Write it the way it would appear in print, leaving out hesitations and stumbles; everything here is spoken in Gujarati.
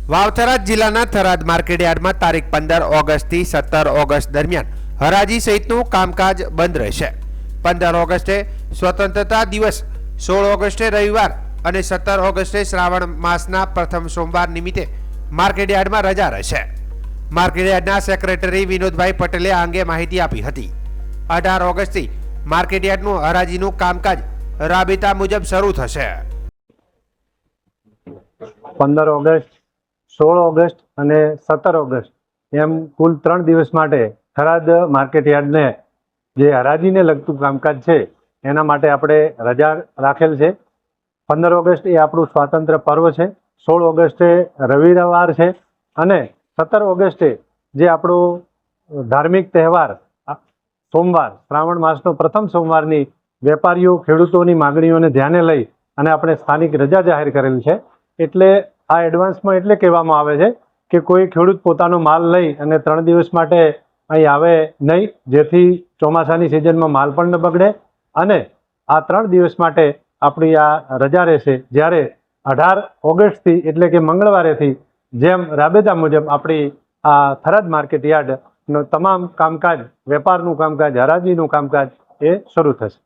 વાવથરા જિલ્લાના થરાદ માર્કેટયાર્ડમાં તારીખ 15 ઓગસ્ટથી 17 ઓગસ્ટ દરમિયાન હરાજી સહિતનું કામકાજ બંધ રહેશે। 15 ઓગસ્ટે સ્વતંત્રતા દિવસ, 16 ઓગસ્ટે રવિવાર અને 17 ઓગસ્ટે શ્રાવણ માસના પ્રથમ સોમવાર નિમિત્તે માર્કેટયાર્ડમાં રજા રહેશે। માર્કેટયાર્ડના સેક્રેટરી વિનોદભાઈ પટેલે આ અંગે માહિતી આપી હતી। 18 ઓગસ્ટથી માર્કેટયાર્ડનું હરાજીનું કામકાજ રાબેતા મુજબ શરૂ થશે। 15 ઓગસ્ટ, 16 ઓગસ્ટ અને 17 ઓગસ્ટ એમ કુલ 3 દિવસ માટે થરાદ માર્કેટયાર્ડને જે હરાજીને લગતું કામકાજ છે એના માટે આપણે રજા રાખેલ છે। 15 ઓગસ્ટ એ આપણું સ્વાતંત્ર્ય પર્વ છે, 16 ઓગસ્ટે રવિવાર છે અને 17 ઓગસ્ટે જે આપણો ધાર્મિક તહેવાર સોમવાર, શ્રાવણ માસનો પ્રથમ સોમવારની વેપારીઓ ખેડૂતોની માગણીઓને ધ્યાને લઈ અને આપણે સ્થાનિક રજા જાહેર કરેલ છે। એટલે આ એડવાન્સમાં એટલે કહેવામાં આવે છે કે કોઈ ખેડૂત પોતાનો માલ લઈ અને 3 દિવસ માટે અહીં આવે નહીં, જેથી ચોમાસાની સિઝનમાં માલ પણ ન બગડે અને આ 3 દિવસ માટે આપણી આ રજા રહેશે। જ્યારે 18 ઓગસ્ટથી એટલે કે મંગળવારેથી જેમ રાબેતા મુજબ આપણી આ થરાદ માર્કેટયાર્ડનું તમામ કામકાજ, વેપારનું કામકાજ, હરાજીનું કામકાજ એ શરૂ થશે।